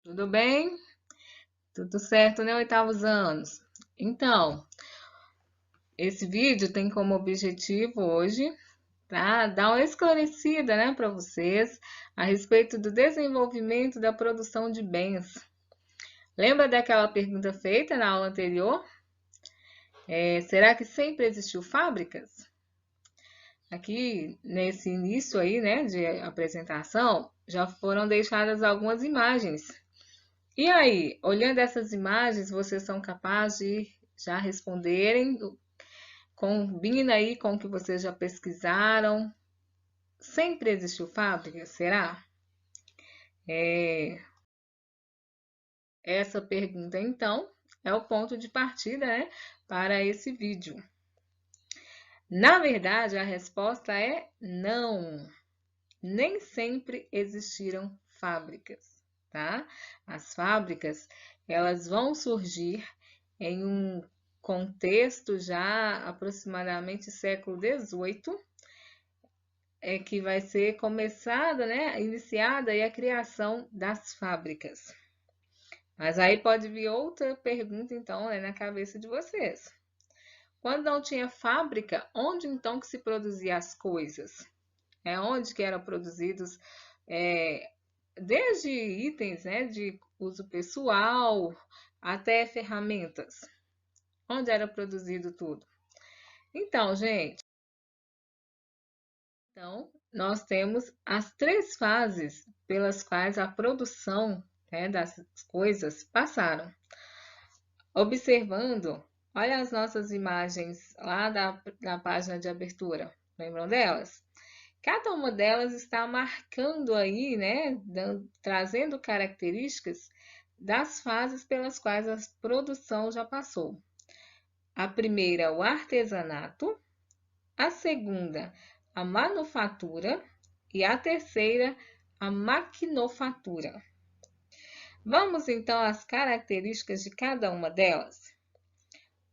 Tudo bem? Tudo certo, né? Oitavos anos. Então, esse vídeo tem como objetivo hoje, tá? Dar uma esclarecida, né, para vocês a respeito do desenvolvimento da produção de bens. Lembra daquela pergunta feita na aula anterior? Será que sempre existiu fábricas? Aqui, nesse início aí, né, de apresentação, já foram deixadas algumas imagens. E aí, olhando essas imagens, vocês são capazes de já responderem? Combina aí com o que vocês já pesquisaram? Sempre existiu fábrica? Será? É, essa pergunta, então, é o ponto de partida, né, para esse vídeo. Na verdade, a resposta é não. Nem sempre existiram fábricas, tá? As fábricas, elas vão surgir em um contexto já aproximadamente século XVIII, que vai ser começada, né, iniciada aí a criação das fábricas. Mas aí pode vir outra pergunta, então, né, na cabeça de vocês. Quando não tinha fábrica, onde então que se produzia as coisas? Onde que eram produzidos é, desde itens, né, de uso pessoal até ferramentas? Onde era produzido tudo? Então, gente, nós temos as três fases pelas quais a produção, né, das coisas passaram. Observando, olha as nossas imagens lá da página de abertura. Lembram delas? Cada uma delas está marcando aí, né, trazendo características das fases pelas quais a produção já passou. A primeira, o artesanato, a segunda, a manufatura e a terceira, a maquinofatura. Vamos então às características de cada uma delas.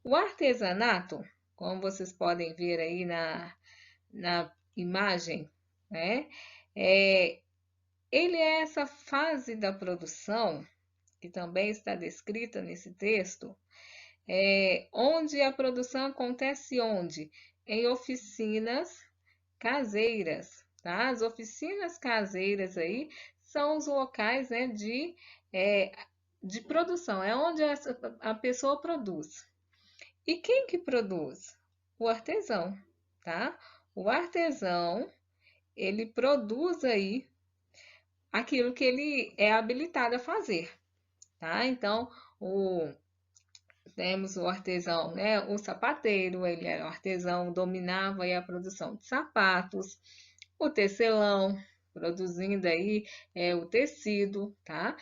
O artesanato, como vocês podem ver aí na imagem, né? Ele é essa fase da produção, que também está descrita nesse texto, onde a produção acontece onde? Em oficinas caseiras, tá? As oficinas caseiras aí são os locais, né, de produção, é onde a pessoa produz. E quem que produz? O artesão, tá? O artesão, ele produz aí aquilo que ele é habilitado a fazer, tá? Então, temos o artesão, né? O sapateiro, ele era um artesão, dominava aí a produção de sapatos, o tecelão, produzindo aí o tecido, tá?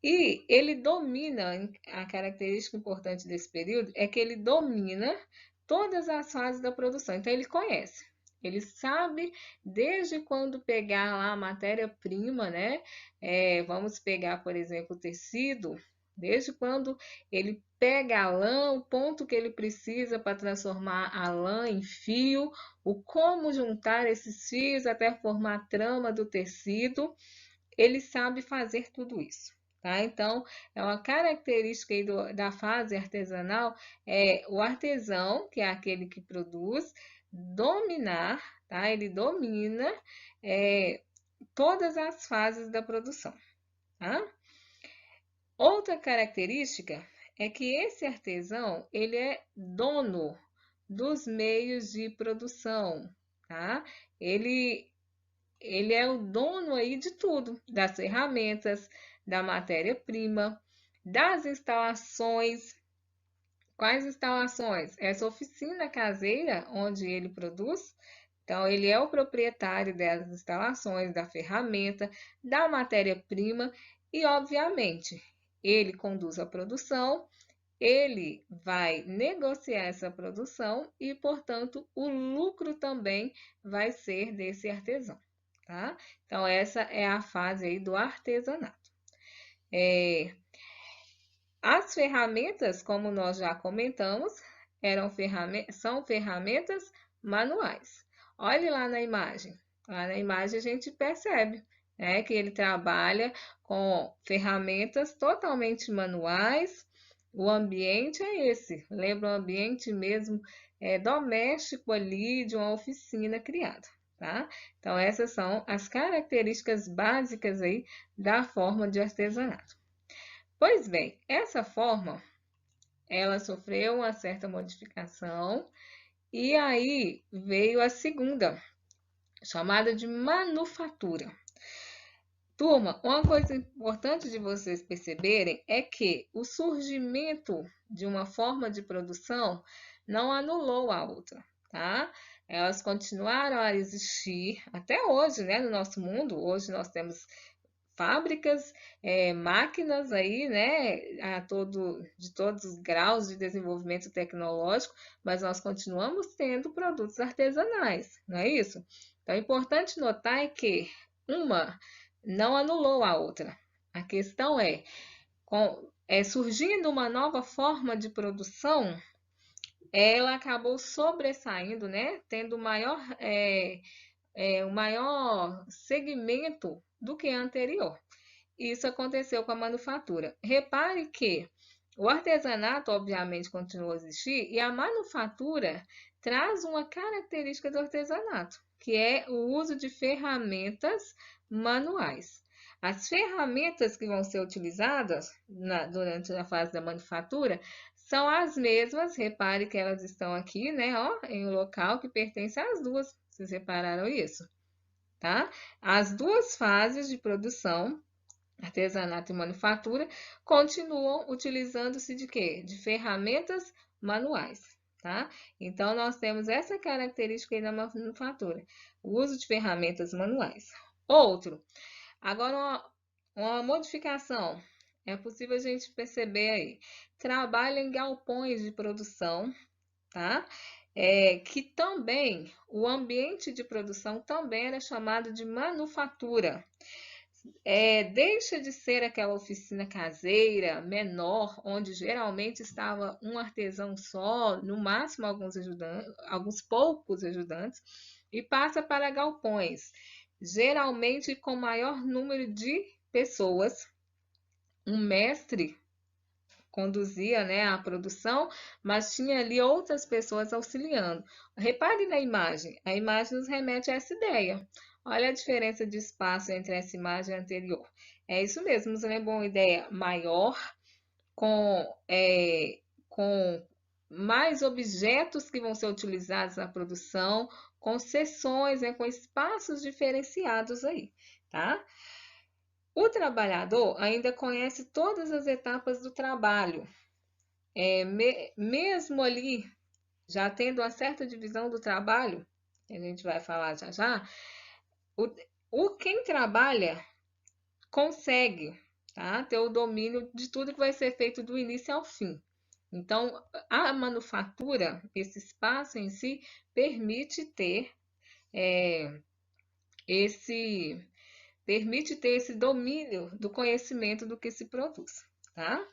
E ele domina, a característica importante desse período é que ele domina todas as fases da produção. Então, ele conhece. Ele sabe desde quando pegar lá a matéria-prima, né? Vamos pegar, por exemplo, o tecido, desde quando ele pega a lã, o ponto que ele precisa para transformar a lã em fio, o como juntar esses fios até formar a trama do tecido, ele sabe fazer tudo isso. Tá? Então, é uma característica aí da fase artesanal, o artesão, que é aquele que produz, dominar, tá? Ele domina todas as fases da produção. Tá? Outra característica é que esse artesão, ele é dono dos meios de produção, tá? Ele é o dono aí de tudo, das ferramentas, da matéria-prima, das instalações. Quais instalações? Essa oficina caseira onde ele produz. Então, ele é o proprietário das instalações, da ferramenta, da matéria-prima e, obviamente, ele conduz a produção, ele vai negociar essa produção e, portanto, o lucro também vai ser desse artesão, tá? Então, essa é a fase aí do artesanato. As ferramentas, como nós já comentamos, são ferramentas manuais. Olhe lá na imagem. Lá na imagem a gente percebe que ele trabalha com ferramentas totalmente manuais. O ambiente é esse, lembra o ambiente mesmo doméstico ali de uma oficina criada, tá? Então, essas são as características básicas aí da forma de artesanato. Pois bem, essa forma, ela sofreu uma certa modificação e aí veio a segunda, chamada de manufatura. Turma, uma coisa importante de vocês perceberem é que o surgimento de uma forma de produção não anulou a outra, tá? Elas continuaram a existir até hoje, né? No nosso mundo, hoje nós temos fábricas, máquinas aí, né? De todos os graus de desenvolvimento tecnológico, mas nós continuamos tendo produtos artesanais, não é isso? Então, é importante notar é que uma não anulou a outra. A questão surgindo uma nova forma de produção, ela acabou sobressaindo, né? Tendo um maior segmento do que a anterior. Isso aconteceu com a manufatura. Repare que o artesanato, obviamente, continua a existir e a manufatura traz uma característica do artesanato, que é o uso de ferramentas manuais. As ferramentas que vão ser utilizadas durante a fase da manufatura são as mesmas, repare que elas estão aqui, né, ó, em um local que pertence às duas. Vocês repararam isso? Tá? As duas fases de produção, artesanato e manufatura, continuam utilizando-se de quê? De ferramentas manuais, tá? Então, nós temos essa característica aí na manufatura, o uso de ferramentas manuais. Outro, agora uma modificação, é possível a gente perceber aí, trabalha em galpões de produção, tá? Que também, o ambiente de produção também era chamado de manufatura. Deixa de ser aquela oficina caseira, menor, onde geralmente estava um artesão só, no máximo alguns poucos ajudantes, e passa para galpões, geralmente com maior número de pessoas. Um mestre conduzia, né, a produção, mas tinha ali outras pessoas auxiliando. Repare na imagem, a imagem nos remete a essa ideia. Olha a diferença de espaço entre essa imagem anterior. É isso mesmo, nos lembra uma ideia maior, com mais objetos que vão ser utilizados na produção, com seções, né, com espaços diferenciados aí, tá? O trabalhador ainda conhece todas as etapas do trabalho, mesmo ali já tendo uma certa divisão do trabalho, que a gente vai falar já já, quem trabalha consegue, tá, ter o domínio de tudo que vai ser feito do início ao fim. Então, a manufatura, esse espaço em si, permite ter esse domínio do conhecimento do que se produz, tá?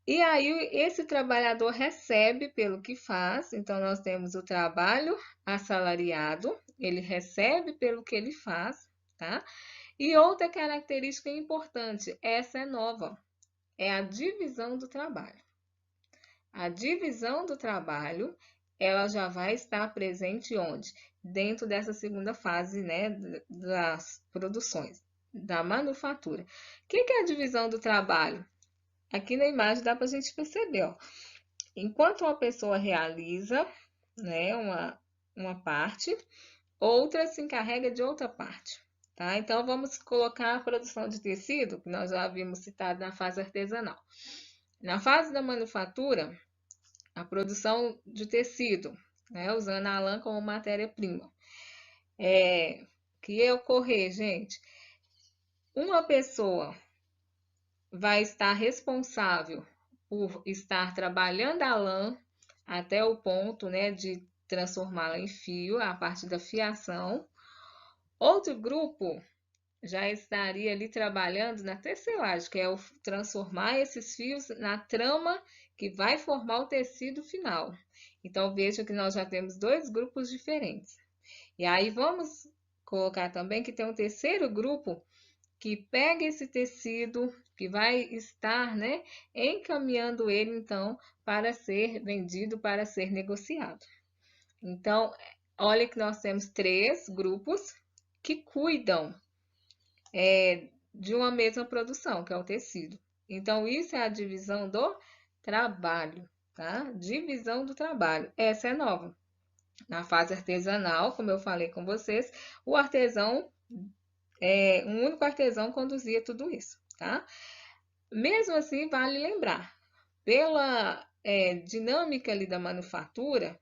E aí, esse trabalhador recebe pelo que faz, então nós temos o trabalho assalariado, ele recebe pelo que ele faz, tá? E outra característica importante, essa é nova, é a divisão do trabalho. A divisão do trabalho, ela já vai estar presente onde? Dentro dessa segunda fase, né, das produções, da manufatura. O que é a divisão do trabalho? Aqui na imagem dá para a gente perceber, ó. Enquanto uma pessoa realiza, né, uma parte, outra se encarrega de outra parte, tá? Então, vamos colocar a produção de tecido, que nós já havíamos citado na fase artesanal. Na fase da manufatura, a produção de tecido, né, usando a lã como matéria-prima. Que ia ocorrer, gente? Uma pessoa vai estar responsável por estar trabalhando a lã até o ponto, né, de transformá-la em fio, a partir da fiação. Outro grupo já estaria ali trabalhando na tecelagem, que é o transformar esses fios na trama que vai formar o tecido final. Então, veja que nós já temos dois grupos diferentes. E aí, vamos colocar também que tem um terceiro grupo que pega esse tecido, que vai estar, né, encaminhando ele, então, para ser vendido, para ser negociado. Então, olha que nós temos 3 grupos que cuidam de uma mesma produção, que é o tecido. Então, isso é a divisão do trabalho, tá? Divisão do trabalho. Essa é nova. Na fase artesanal, como eu falei com vocês, o artesão, um único artesão conduzia tudo isso, tá? Mesmo assim, vale lembrar, pela dinâmica ali da manufatura,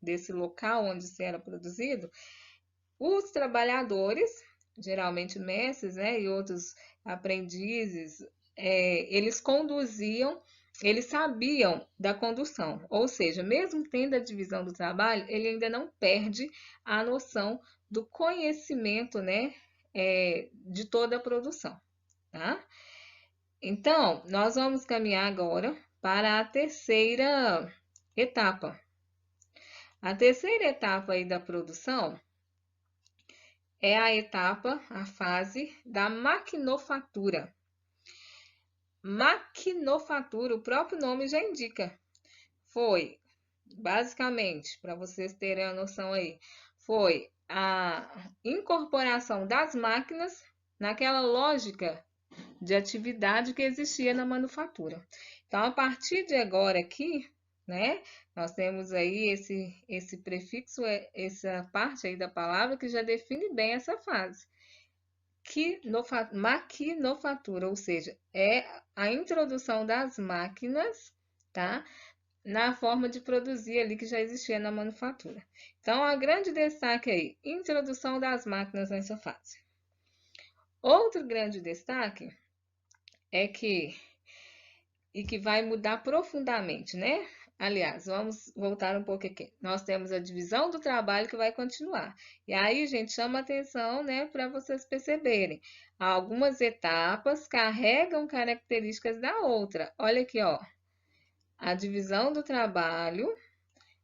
desse local onde se era produzido, os trabalhadores, geralmente mestres, né, e outros aprendizes, eles conduziam, eles sabiam da condução, ou seja, mesmo tendo a divisão do trabalho, ele ainda não perde a noção do conhecimento, né, de toda a produção, tá? Então, nós vamos caminhar agora para a terceira etapa. A terceira etapa aí da produção é a etapa, a fase da maquinofatura. Maquinofatura, o próprio nome já indica. Foi, basicamente, para vocês terem a noção aí, foi a incorporação das máquinas naquela lógica de atividade que existia na manufatura. Então, a partir de agora aqui, né, nós temos aí esse prefixo, essa parte aí da palavra que já define bem essa fase. Maquinofatura, ou seja, é a introdução das máquinas, tá? Na forma de produzir ali que já existia na manufatura. Então, a grande destaque aí, introdução das máquinas nessa fase. Outro grande destaque é que vai mudar profundamente, né? Aliás, vamos voltar um pouco aqui. Nós temos a divisão do trabalho que vai continuar. E aí, gente, chama atenção, né, para vocês perceberem. Algumas etapas carregam características da outra. Olha aqui, ó. A divisão do trabalho,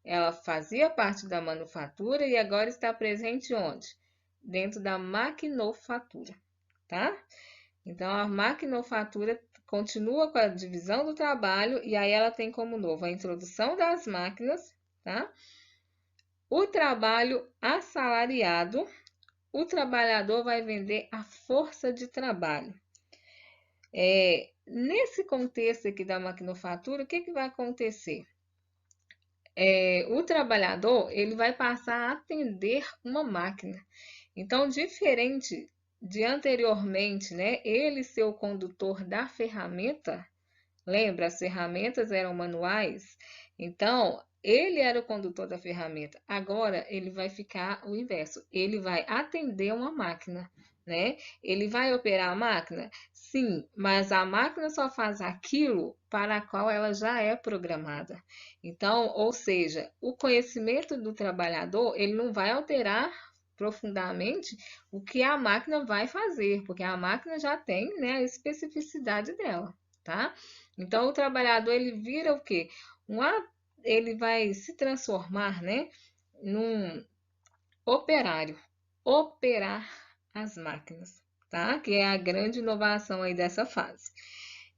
ela fazia parte da manufatura e agora está presente onde? Dentro da maquinofatura, tá? Então, a maquinofatura continua com a divisão do trabalho e aí ela tem como novo a introdução das máquinas, tá? O trabalho assalariado, o trabalhador vai vender a força de trabalho. Nesse contexto aqui da maquinofatura, o que vai acontecer? O trabalhador, ele vai passar a atender uma máquina. Então, diferente de anteriormente, né, ele ser o condutor da ferramenta, lembra, as ferramentas eram manuais, então ele era o condutor da ferramenta. Agora ele vai ficar o inverso, ele vai atender uma máquina, né? Ele vai operar a máquina? Sim, mas a máquina só faz aquilo para a qual ela já é programada. Então, ou seja, o conhecimento do trabalhador, ele não vai alterar profundamente o que a máquina vai fazer, porque a máquina já tem, né, a especificidade dela, tá? Então, o trabalhador, ele vira o quê? Ele vai se transformar, né, num operário, operar as máquinas, tá? Que é a grande inovação aí dessa fase.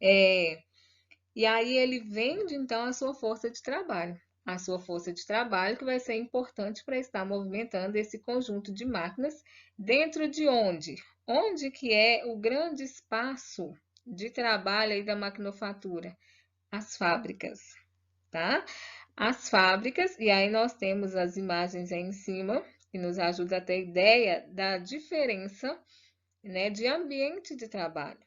E aí ele vende, então, a sua força de trabalho. A sua força de trabalho que vai ser importante para estar movimentando esse conjunto de máquinas dentro de onde? Onde que é o grande espaço de trabalho aí da maquinofatura? As fábricas, tá? As fábricas, e aí nós temos as imagens aí em cima, que nos ajuda a ter ideia da diferença, né, de ambiente de trabalho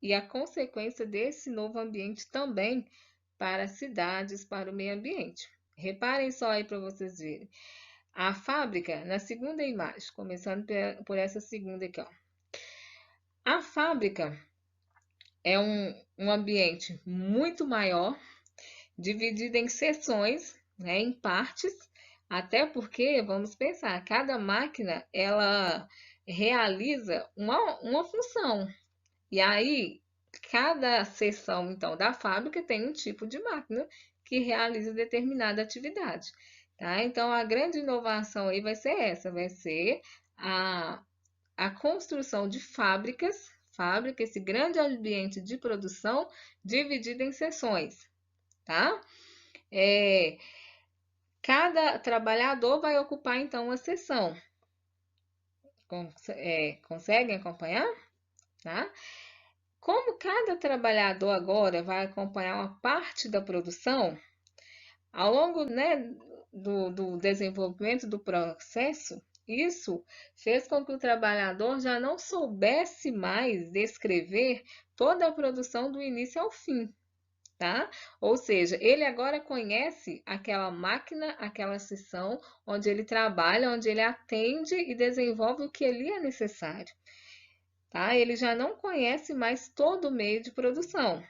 e a consequência desse novo ambiente também para as cidades, para o meio ambiente. Reparem só aí para vocês verem. A fábrica, na segunda imagem, começando por essa segunda aqui, ó. A fábrica é um ambiente muito maior, dividido em seções, né, em partes, até porque, vamos pensar, cada máquina, ela realiza uma função. E aí, cada seção, então, da fábrica tem um tipo de máquina que realiza determinada atividade, tá? Então, a grande inovação aí vai ser essa, vai ser a construção de fábrica, esse grande ambiente de produção dividido em seções, tá? Cada trabalhador vai ocupar, então, uma seção. Conseguem acompanhar? Tá? Como cada trabalhador agora vai acompanhar uma parte da produção, ao longo, né, do desenvolvimento do processo, isso fez com que o trabalhador já não soubesse mais descrever toda a produção do início ao fim, tá? Ou seja, ele agora conhece aquela máquina, aquela seção onde ele trabalha, onde ele atende e desenvolve o que ali é necessário, tá? Ele já não conhece mais todo o meio de produção.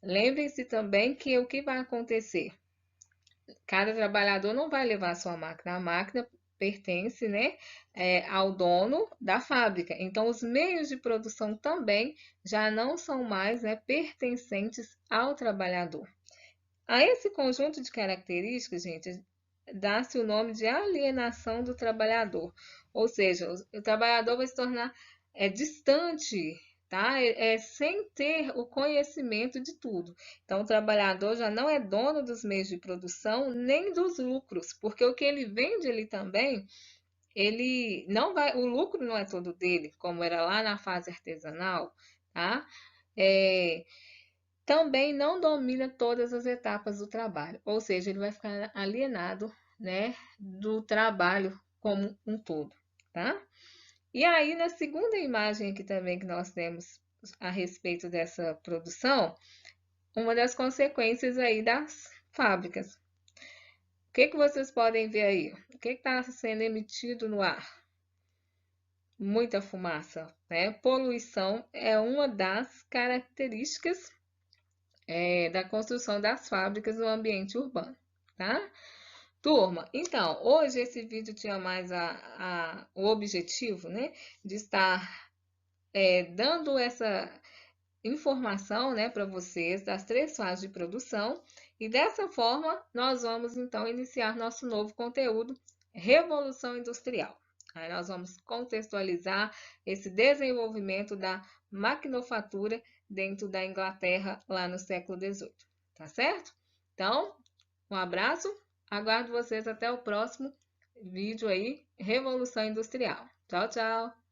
Lembrem-se também que o que vai acontecer? Cada trabalhador não vai levar a sua máquina, a máquina pertence, né, ao dono da fábrica. Então, os meios de produção também já não são mais, né, pertencentes ao trabalhador. A esse conjunto de características, gente, dá-se o nome de alienação do trabalhador. Ou seja, o trabalhador vai se tornar distante, tá? Sem ter o conhecimento de tudo. Então, o trabalhador já não é dono dos meios de produção nem dos lucros, porque o que ele vende ali também, ele não vai, o lucro não é todo dele, como era lá na fase artesanal, tá? Também não domina todas as etapas do trabalho, ou seja, ele vai ficar alienado, né, do trabalho como um todo, tá? E aí, na segunda imagem aqui também que nós temos a respeito dessa produção, uma das consequências aí das fábricas. O que que vocês podem ver aí? O que está sendo emitido no ar? Muita fumaça, né? Poluição é uma das características da construção das fábricas no ambiente urbano, tá? Turma, então, hoje esse vídeo tinha mais o objetivo, né, de estar dando essa informação, né, para vocês das 3 fases de produção e dessa forma nós vamos então iniciar nosso novo conteúdo, Revolução Industrial. Aí nós vamos contextualizar esse desenvolvimento da maquinofatura dentro da Inglaterra lá no século XVIII, tá certo? Então, um abraço, aguardo vocês até o próximo vídeo aí, Revolução Industrial. Tchau, tchau!